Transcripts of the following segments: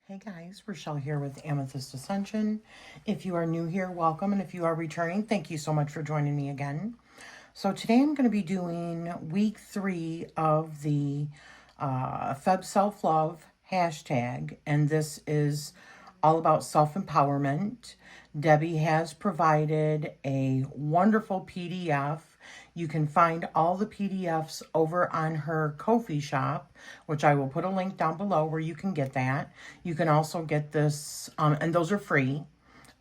Hey guys, Rochelle here with Amethyst Ascension. If you are new here, welcome. And if you are returning, thank you so much for joining me again. So today I'm going to be doing week 3 of the Febselflove hashtag. And this is all about self-empowerment. Debbie has provided a wonderful PDF. You can find all the PDFs over on her Ko-fi shop, which I will put a link down below where you can get that. You can also get this, and those are free,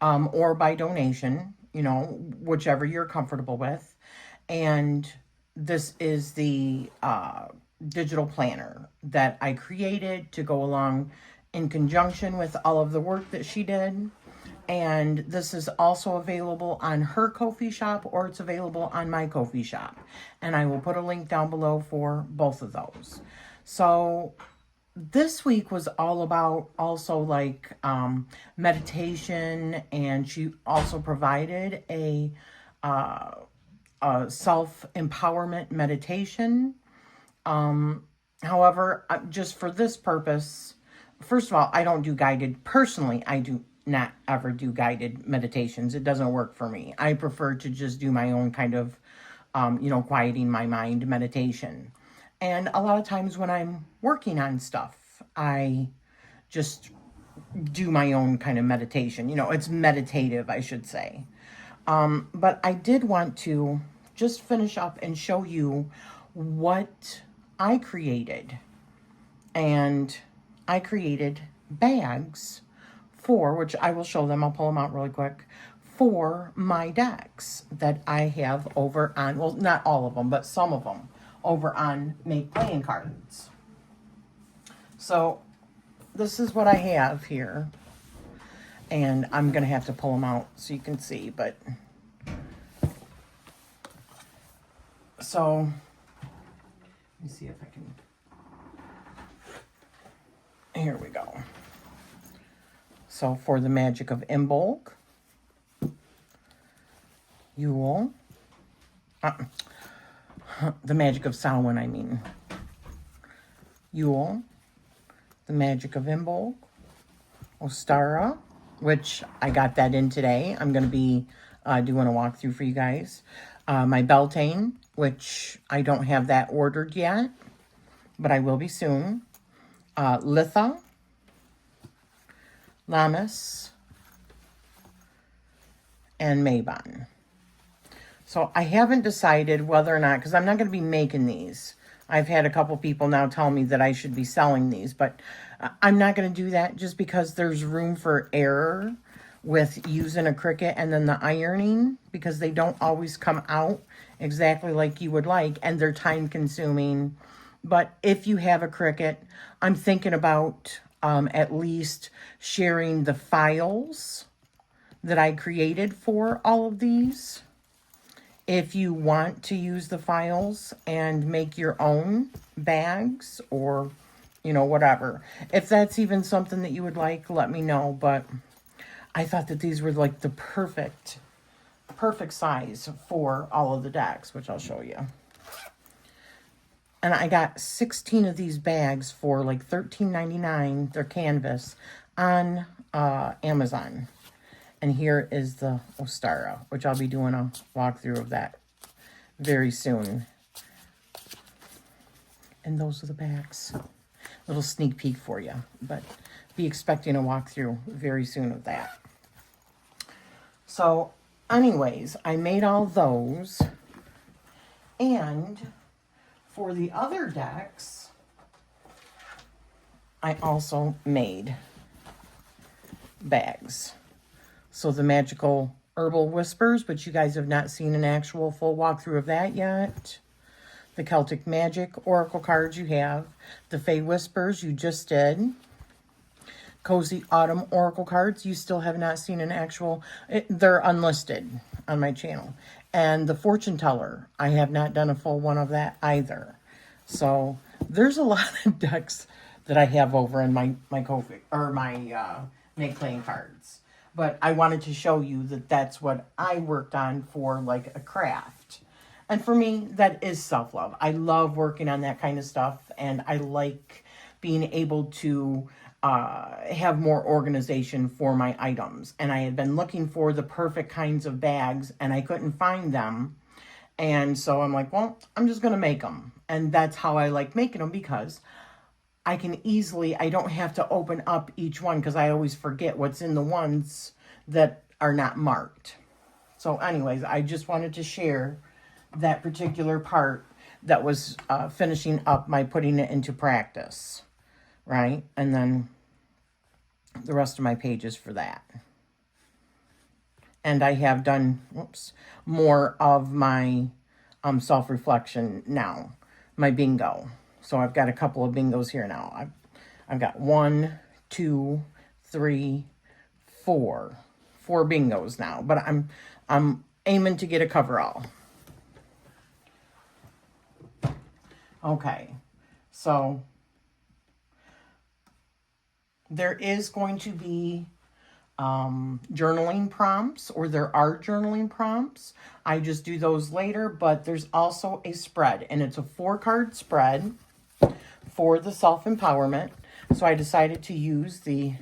or by donation, whichever you're comfortable with. And this is the digital planner that I created to go along in conjunction with all of the work that she did. And this is also available on her Ko-fi shop, or it's available on my Ko-fi shop. And I will put a link down below for both of those. So this week was all about also like meditation, and she also provided a self-empowerment meditation. However, just for this purpose, first of all, I don't do guided. Personally, I do not ever do guided meditations. It doesn't work for me. I prefer to just do my own kind of, quieting my mind meditation. And a lot of times when I'm working on stuff, I just do my own kind of meditation. It's meditative, I should say. But I did want to just finish up and show you what I created. And I created bags for, which I will show them, I'll pull them out really quick, for my decks that I have over on, well, not all of them, but some of them over on Make Playing Cards. So this is what I have here. And I'm going to have to pull them out so you can see, but so let me see if I can, here we go. So for the magic of Imbolc, Yule, the magic of Samhain, I mean, Yule, the magic of Imbolc, Ostara, which I got that in today. I'm going to be doing a walkthrough for you guys. My Beltane, which I don't have that ordered yet, but I will be soon. Litha, Lammas, and Mabon. So I haven't decided whether or not, because I'm not going to be making these. I've had a couple people now tell me that I should be selling these, but I'm not going to do that just because there's room for error with using a Cricut and then the ironing, because they don't always come out exactly like you would like, and they're time consuming. But if you have a Cricut, I'm thinking about at least sharing the files that I created for all of these. If you want to use the files and make your own bags or, whatever. If that's even something that you would like, let me know. But I thought that these were like the perfect size for all of the decks, which I'll show you. And I got 16 of these bags for like $13.99. They're canvas on Amazon. And here is the Ostara, which I'll be doing a walkthrough of that very soon. And those are the bags. Little sneak peek for you. But be expecting a walkthrough very soon of that. So, anyways, I made all those. And for the other decks, I also made bags. So the magical Herbal Whispers, but you guys have not seen an actual full walkthrough of that yet. The Celtic Magic Oracle cards you have. The Fey Whispers you just did. Cozy Autumn Oracle cards you still have not seen an actual. They're unlisted on my channel. And the Fortune Teller, I have not done a full one of that either. So there's a lot of decks that I have over in my Ko-fi, or my Make Playing Cards. But I wanted to show you that that's what I worked on for like a craft. And for me, that is self-love. I love working on that kind of stuff. And I like being able to have more organization for my items. And I had been looking for the perfect kinds of bags and I couldn't find them. And so I'm like, well, I'm just going to make them. And that's how I like making them, because I can easily, I don't have to open up each one, because I always forget what's in the ones that are not marked. So anyways, I just wanted to share that particular part that was finishing up my putting it into practice, right? And then the rest of my pages for that. And I have done, more of my self-reflection now, my bingo. So I've got a couple of bingos here now. I've got 1, 2, 3, 4 bingos now, but I'm aiming to get a coverall. Okay, so there is going to be journaling prompts, or there are journaling prompts. I just do those later, but there's also a spread, and it's a 4-card spread for the self-empowerment. So I decided to use the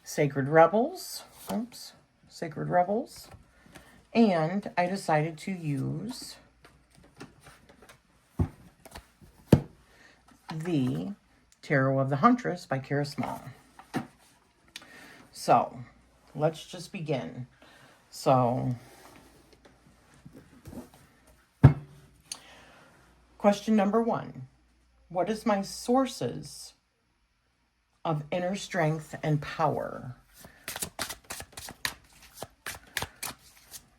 Sacred Rebels, and I decided to use the Tarot of the Huntress by Kara Small. So, let's just begin. So, question number 1. What is my sources of inner strength and power?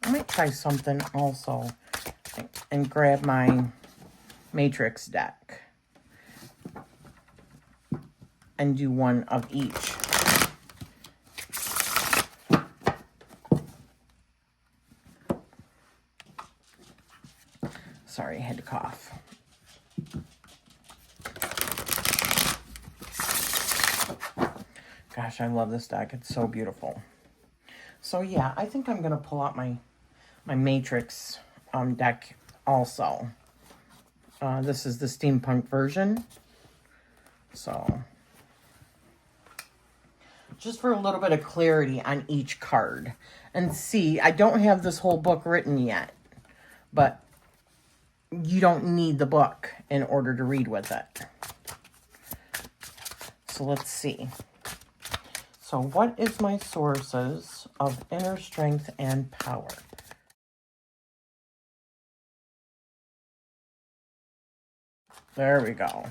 I might try something also and grab my matrix deck and do one of each. Sorry, I had to cough. Gosh, I love this deck. It's so beautiful. So yeah, I think I'm going to pull out my matrix deck also. This is the Steampunk version. So, just for a little bit of clarity on each card. And see, I don't have this whole book written yet, but you don't need the book in order to read with it. So let's see. So what is my sources of inner strength and power? There we go.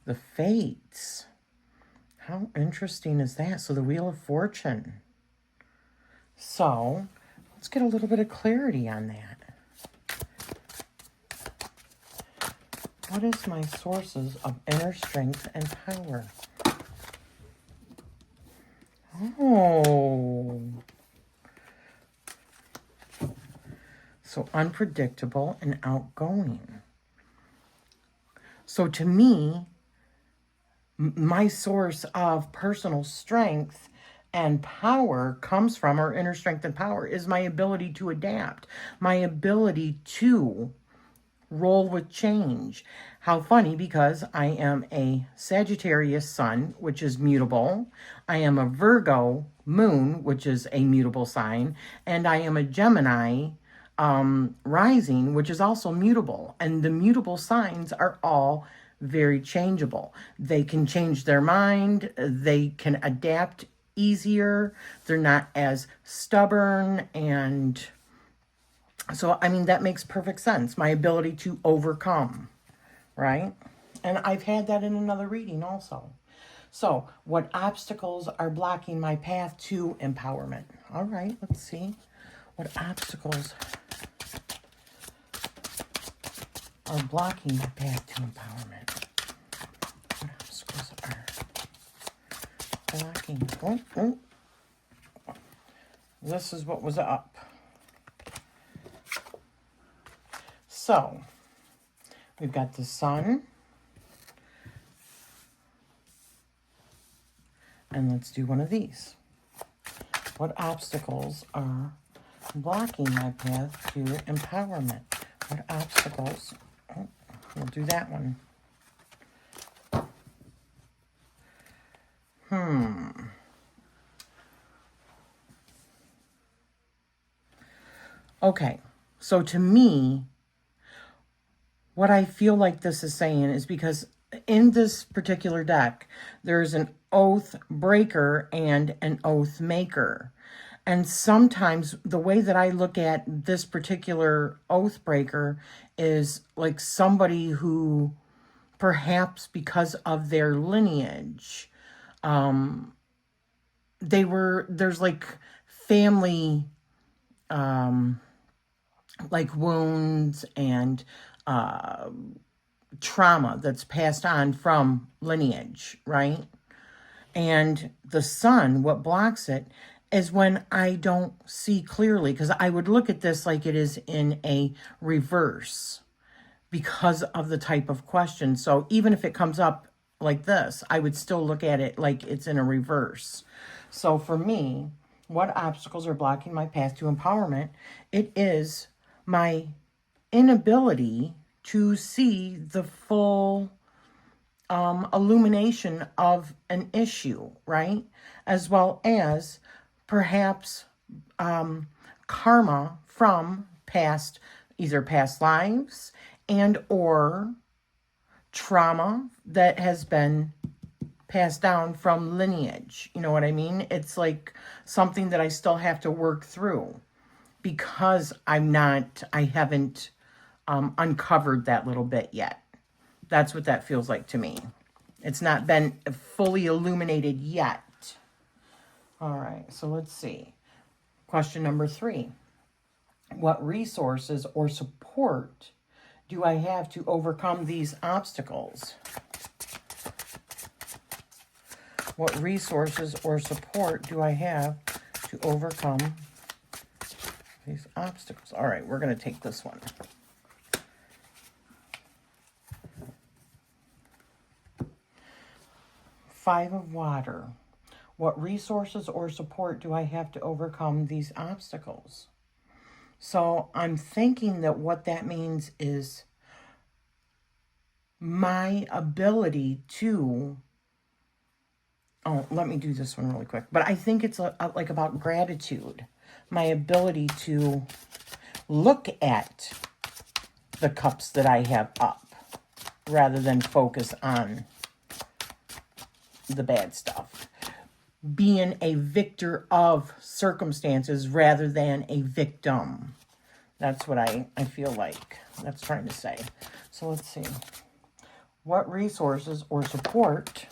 The Fates. How interesting is that? So the Wheel of Fortune. So let's get a little bit of clarity on that. What is my sources of inner strength and power? Oh. So unpredictable and outgoing. So to me, my source of personal strength and power comes from, our inner strength and power is my ability to adapt, my ability to roll with change. How funny, because I am a Sagittarius sun, which is mutable. I am a Virgo moon, which is a mutable sign. And I am a Gemini rising, which is also mutable. And the mutable signs are all very changeable. They can change their mind. They can adapt easier. They're not as stubborn. And so, I mean, that makes perfect sense. My ability to overcome, right? And I've had that in another reading also. So, what obstacles are blocking my path to empowerment? All right, let's see. What obstacles are blocking my path to empowerment? What obstacles are blocking? Oh. This is what was up. So, we've got the Sun. And let's do one of these. What obstacles are blocking my path to empowerment? What obstacles? Oh, we'll do that one. Okay, so to me, what I feel like this is saying is because in this particular deck, there's an oath breaker and an oath maker. And sometimes the way that I look at this particular oath breaker is like somebody who perhaps because of their lineage, there's like family, like wounds and trauma that's passed on from lineage, right? And the sun, what blocks it, is when I don't see clearly, because I would look at this like it is in a reverse because of the type of question. So even if it comes up like this, I would still look at it like it's in a reverse. So for me, what obstacles are blocking my path to empowerment? It is my inability to see the full illumination of an issue, right? As well as perhaps karma from past, either past lives and or trauma that has been passed down from lineage. You know what I mean? It's like something that I still have to work through because I haven't uncovered that little bit yet. That's what that feels like to me. It's not been fully illuminated yet. All right, so let's see. Question number 3. What resources or support do I have to overcome these obstacles? What resources or support do I have to overcome these obstacles? All right, we're going to take this one. Five of Water. What resources or support do I have to overcome these obstacles? So I'm thinking that what that means is my ability to... Oh, let me do this one really quick. But I think it's like about gratitude. My ability to look at the cups that I have up rather than focus on the bad stuff. Being a victor of circumstances rather than a victim. That's what I feel like that's trying to say. So let's see. What resources or support...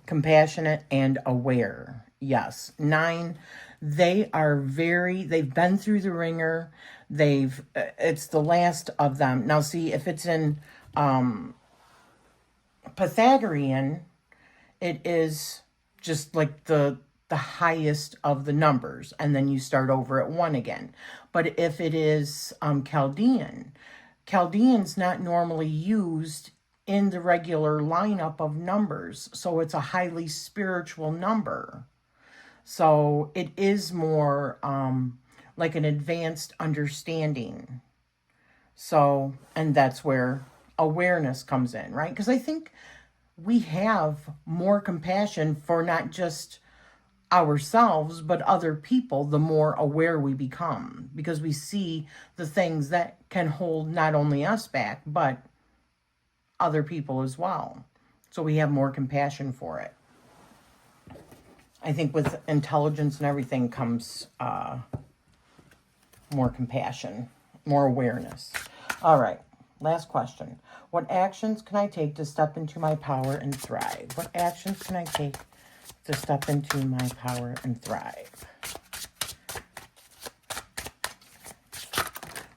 Compassionate and aware. Yes. 9. They've been through the ringer. It's the last of them. Now see, if it's in Pythagorean, it is just like the highest of the numbers, and then you start over at 1 again. But if it is Chaldean's not normally used in the regular lineup of numbers, so it's a highly spiritual number. So it is more like an advanced understanding. So, and that's where awareness comes in, right? Because I think we have more compassion for not just ourselves, but other people, the more aware we become, because we see the things that can hold not only us back, but other people as well. So we have more compassion for it. I think with intelligence and everything comes more compassion, more awareness. All right, last question. What actions can I take to step into my power and thrive? What actions can I take to step into my power and thrive?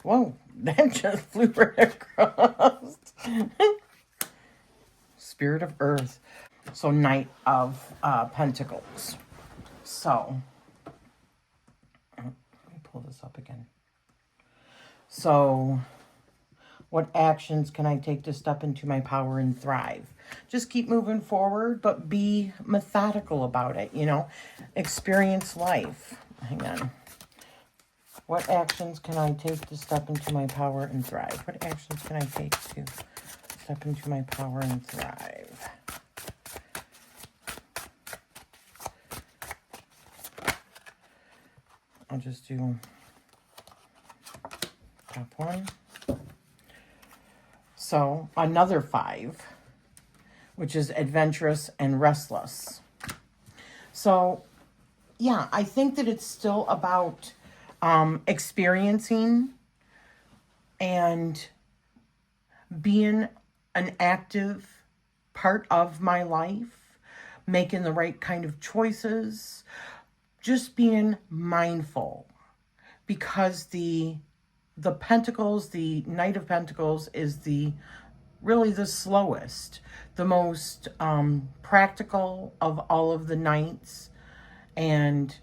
Whoa, that just flew right across. Spirit of Earth. So Knight of Pentacles. So, let me pull this up again. So, what actions can I take to step into my power and thrive? Just keep moving forward, but be methodical about it, you know. Experience life. Hang on. What actions can I take to step into my power and thrive? What actions can I take to step into my power and thrive? I'll just do top one. So another 5, which is adventurous and restless. So yeah, I think that it's still about experiencing and being an active part of my life, making the right kind of choices, just being mindful, because the Pentacles, the Knight of Pentacles, is really the slowest, the most practical of all of the knights. And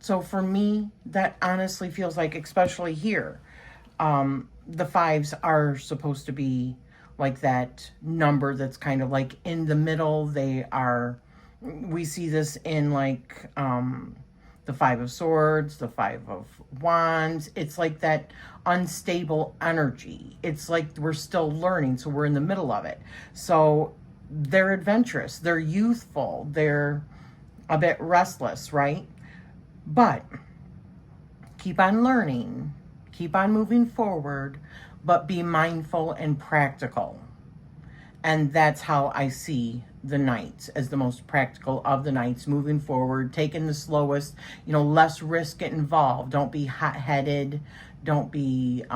so for me, that honestly feels like, especially here, the 5s are supposed to be like that number that's kind of like in the middle. We see this in like the 5 of Swords, the 5 of Wands. It's like that unstable energy. It's like we're still learning, so we're in the middle of it. So they're adventurous, they're youthful, they're a bit restless, right? But keep on learning, keep on moving forward, but be mindful and practical. And that's how I see the knights, as the most practical of the knights, moving forward, taking the slowest, less risk involved. Don't be hot-headed. Don't be,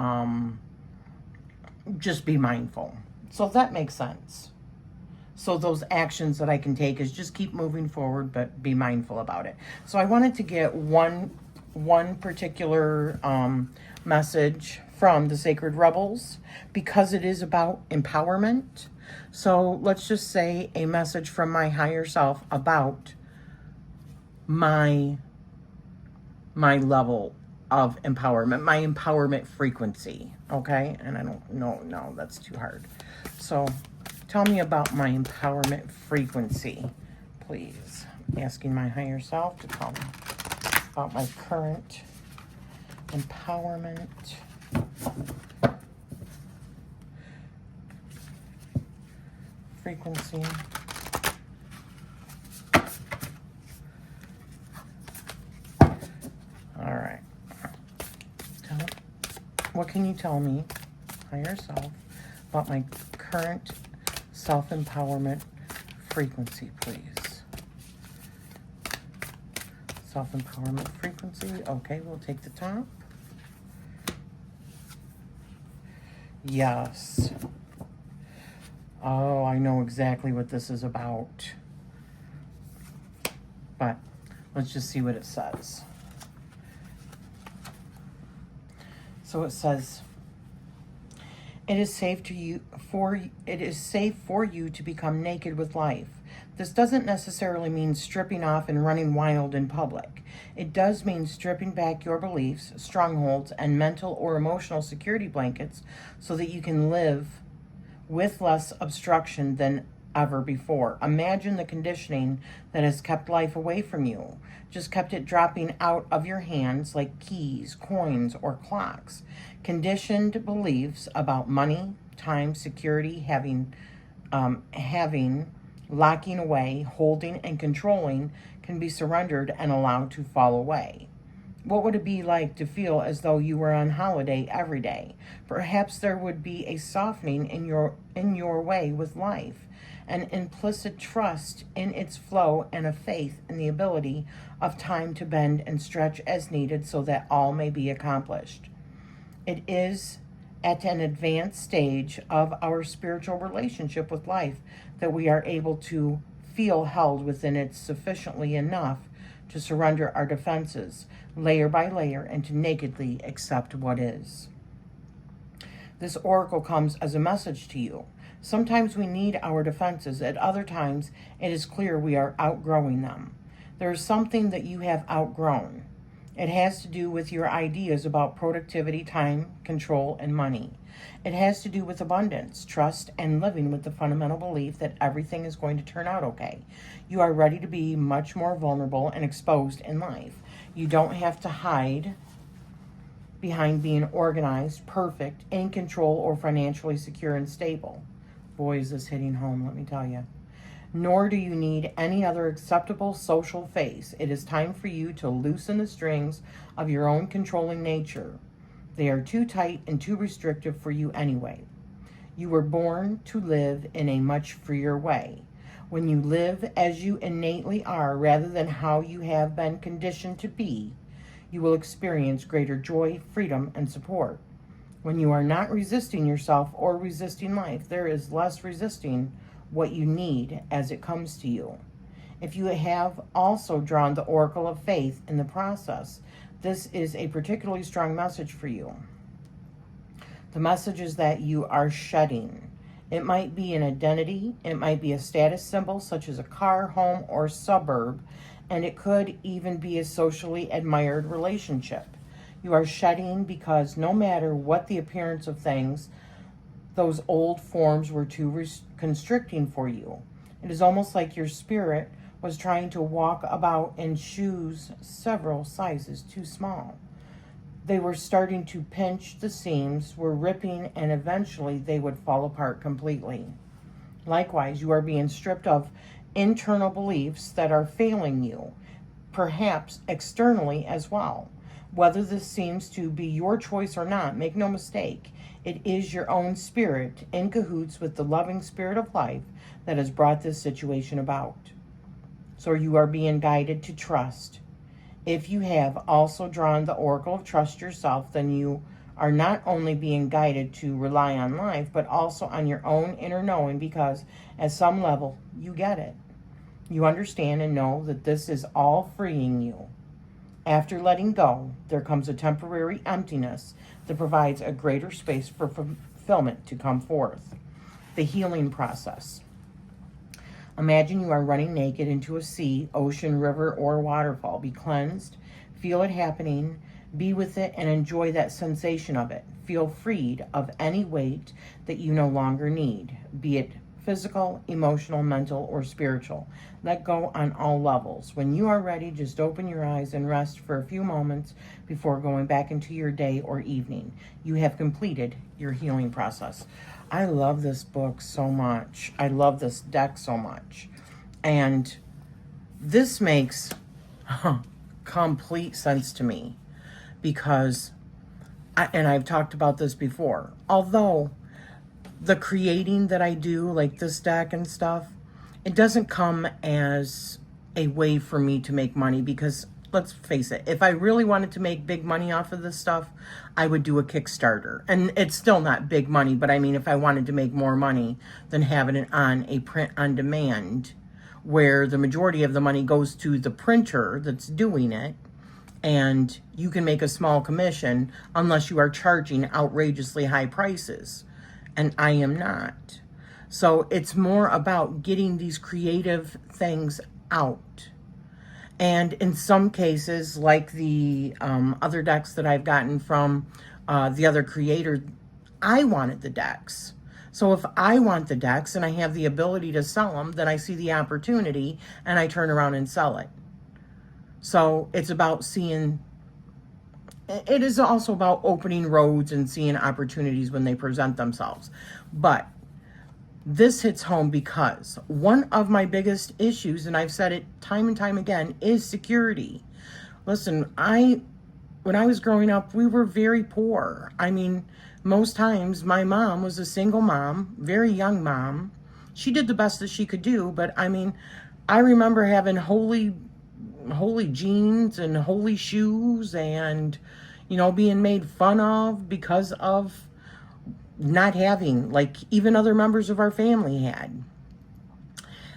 just be mindful. So that makes sense. So those actions that I can take is just keep moving forward, but be mindful about it. So I wanted to get one particular message from the Sacred Rebels, because it is about empowerment. So let's just say a message from my higher self about my level of empowerment, my empowerment frequency, okay? And I don't know, no, that's too hard. So tell me about my empowerment frequency, please. Asking my higher self to tell me about my current empowerment frequency. All right. What can you tell me, higher self, about my current self-empowerment frequency, please? Self-empowerment frequency. Okay, we'll take the top. Yes. Oh, I know exactly what this is about. But let's just see what it says. So it says, it is safe for you to become naked with life. This doesn't necessarily mean stripping off and running wild in public. It does mean stripping back your beliefs, strongholds, and mental or emotional security blankets so that you can live with less obstruction than ever before. Imagine the conditioning that has kept life away from you, just kept it dropping out of your hands like keys, coins, or clocks. Conditioned beliefs about money, time, security, having, locking away, holding, and controlling can be surrendered and allowed to fall away. What would it be like to feel as though you were on holiday every day? Perhaps there would be a softening in your way with life, an implicit trust in its flow, and a faith in the ability of time to bend and stretch as needed so that all may be accomplished. It is at an advanced stage of our spiritual relationship with life that we are able to feel held within it sufficiently enough to surrender our defenses layer by layer and to nakedly accept what is. This oracle comes as a message to you. Sometimes we need our defenses. At other times, it is clear we are outgrowing them. There is something that you have outgrown. It has to do with your ideas about productivity, time, control, and money. It has to do with abundance, trust, and living with the fundamental belief that everything is going to turn out okay. You are ready to be much more vulnerable and exposed in life. You don't have to hide behind being organized, perfect, in control, or financially secure and stable. Boy, is this hitting home, let me tell you. Nor do you need any other acceptable social phase. It is time for you to loosen the strings of your own controlling nature. They are too tight and too restrictive for you anyway. You were born to live in a much freer way. When you live as you innately are rather than how you have been conditioned to be, you will experience greater joy, freedom, and support. When you are not resisting yourself or resisting life, there is less resisting what you need as it comes to you. If you have also drawn the Oracle of Faith in the process, this is a particularly strong message for you. The message is that you are shedding. It might be an identity, it might be a status symbol such as a car, home, or suburb, and it could even be a socially admired relationship. You are shedding because no matter what the appearance of things, those old forms were too constricting for you. It is almost like your spirit was trying to walk about in shoes several sizes too small. They were starting to pinch, the seams were ripping, and eventually they would fall apart completely. Likewise, you are being stripped of internal beliefs that are failing you, perhaps externally as well. Whether this seems to be your choice or not, make no mistake, it is your own spirit in cahoots with the loving spirit of life that has brought this situation about. So you are being guided to trust. If you have also drawn the Oracle of Trust yourself, then you are not only being guided to rely on life, but also on your own inner knowing, because at some level you get it. You understand and know that this is all freeing you. After letting go, there comes a temporary emptiness that provides a greater space for fulfillment to come forth. The healing process. Imagine you are running naked into a sea, ocean, river, or waterfall. Be cleansed, feel it happening, be with it, and enjoy that sensation of it. Feel freed of any weight that you no longer need, be it physical, emotional, mental, or spiritual. Let go on all levels. When you are ready, just open your eyes and rest for a few moments before going back into your day or evening. You have completed your healing process. I love this book so much. I love this deck so much. And this makes complete sense to me because, I've talked about this before, although the creating that I do, like this deck and stuff, it doesn't come as a way for me to make money because, let's face it, if I really wanted to make big money off of this stuff, I would do a Kickstarter. And it's still not big money, but I mean, if I wanted to make more money than having it on a print on demand, where the majority of the money goes to the printer that's doing it, and you can make a small commission unless you are charging outrageously high prices. And I am not. So it's more about getting these creative things out. And in some cases, like the other decks that I've gotten from the other creator, I wanted the decks. So if I want the decks and I have the ability to sell them, then I see the opportunity and I turn around and sell it. So it's about seeing, it is also about opening roads and seeing opportunities when they present themselves. But this hits home because one of my biggest issues, and I've said it time and time again, is security. Listen, when I was growing up, we were very poor. I mean, most times my mom was a single mom, very young mom. She did the best that she could do, but I mean, I remember having holy jeans and holy shoes and, being made fun of because of not having, like even other members of our family had.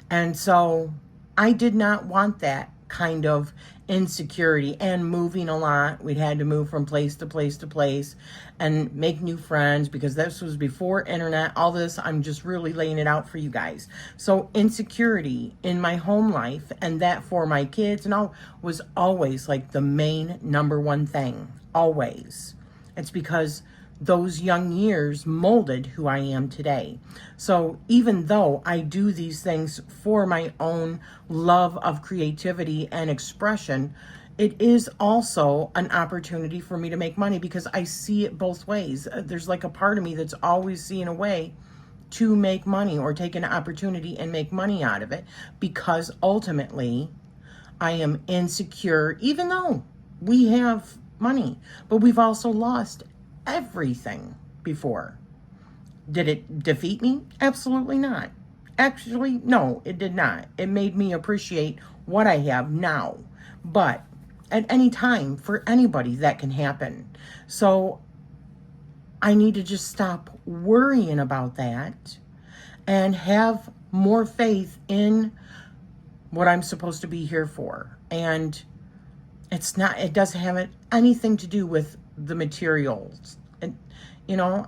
And so I did not want that kind of insecurity and moving a lot. We'd had to move from place to place to place and make new friends because this was before internet. All this, I'm just really laying it out for you guys. So insecurity in my home life and that for my kids and all was always like the main number one thing, always. It's because those young years molded who I am today. So even though I do these things for my own love of creativity and expression, it is also an opportunity for me to make money, because I see it both ways. There's like a part of me that's always seeing a way to make money or take an opportunity and make money out of it, because ultimately I am insecure, even though we have money, but we've also lost everything before. Did it defeat me? Absolutely not. Actually, no, it did not. It made me appreciate what I have now. But at any time, for anybody, that can happen. So I need to just stop worrying about that and have more faith in what I'm supposed to be here for. And it doesn't have anything to do with the materials. And,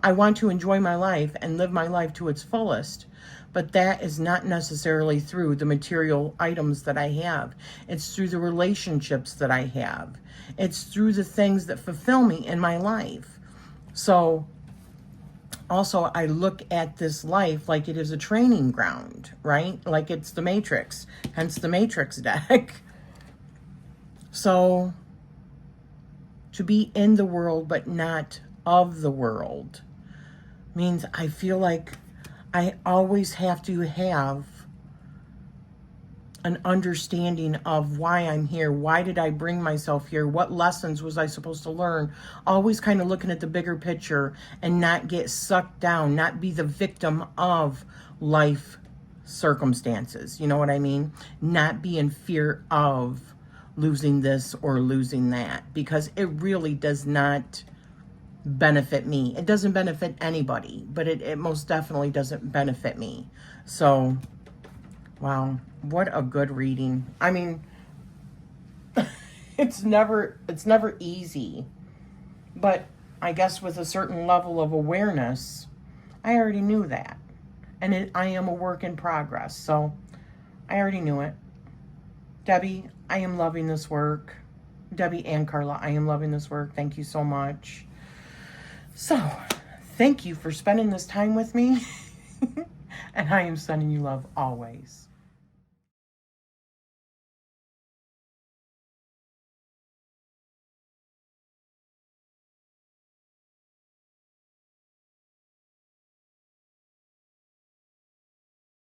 I want to enjoy my life and live my life to its fullest, but that is not necessarily through the material items that I have. It's through the relationships that I have. It's through the things that fulfill me in my life. So also, I look at this life like it is a training ground, right? Like it's the Matrix, hence the Matrix deck. So, to be in the world but not of the world means I feel like I always have to have an understanding of why I'm here. Why did I bring myself here? What lessons was I supposed to learn? Always kind of looking at the bigger picture and not get sucked down, not be the victim of life circumstances. You know what I mean? Not be in fear of losing this or losing that, because it really does not benefit me. It doesn't benefit anybody, but it most definitely doesn't benefit me. So, wow, what a good reading. I mean, it's never easy, but I guess with a certain level of awareness, I already knew that. And I am a work in progress, so I already knew it. Debbie, I am loving this work. Debby and Carla, I am loving this work. Thank you so much. So, thank you for spending this time with me. And I am sending you love always.